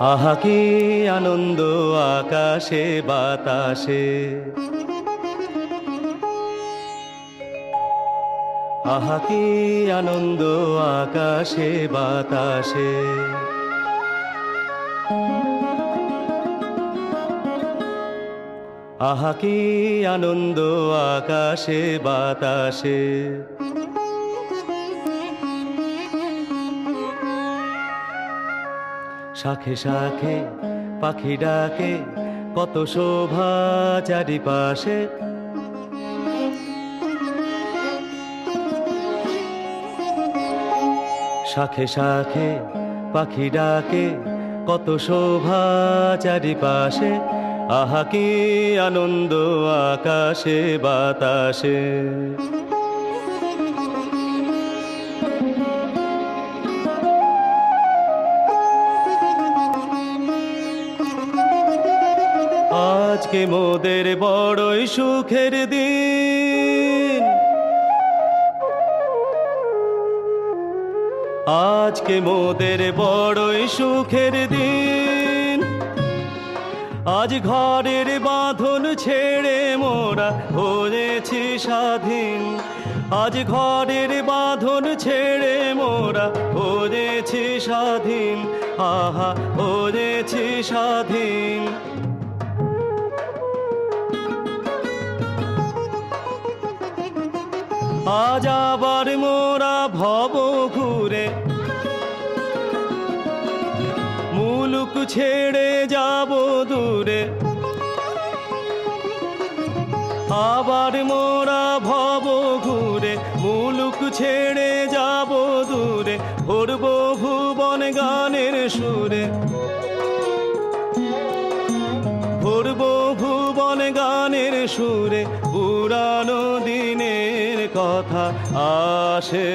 আহা কি আনন্দ আকাশে বাতাসে, আহা কি আনন্দ আকাশে বাতাসে। আহা কি আনন্দ আকাশে বাতাসে। শাখে শাখে পাখি ডাকে, কত শোভা চারিপাশে। শাখে শাখে পাখি ডাকে, কত শোভা চারিপাশে। আহা কি আনন্দ আকাশে বাতাসে। আজকে মোদের বড়ই সুখের দিন, আজকে মোদের বড়ই সুখের দিন। আজ ঘরের বাঁধন ছেড়ে মোরা হয়েছি স্বাধীন। আজ ঘরের বাঁধন ছেড়ে মোরা হয়েছি স্বাধীন। আহা হয়েছি স্বাধীন। আজ আবার মোরা ভব ঘুরে মুলুক ছেড়ে যাব দূরে। আবার মোরা ভব ঘুরে মুলুক ছেড়ে যাব দূরে। ভরব ভুবন গানের সুরে, ভরব ভুবন গানের সুরে। পুরানো দিনের কথা আসে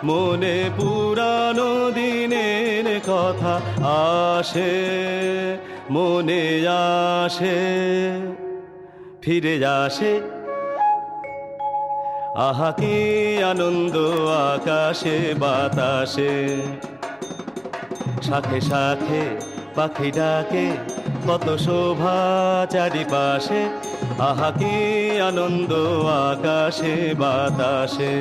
মনে, পুরানো দিনের কথা আসে মনে, আসে ফিরে আসে। আহা কি আনন্দ আকাশে বাতাসে। শাখে শাখে পাখি ডাকে, কত শোভা চারিপাশে। আহা কি আনন্দ আকাশে বাতাসে।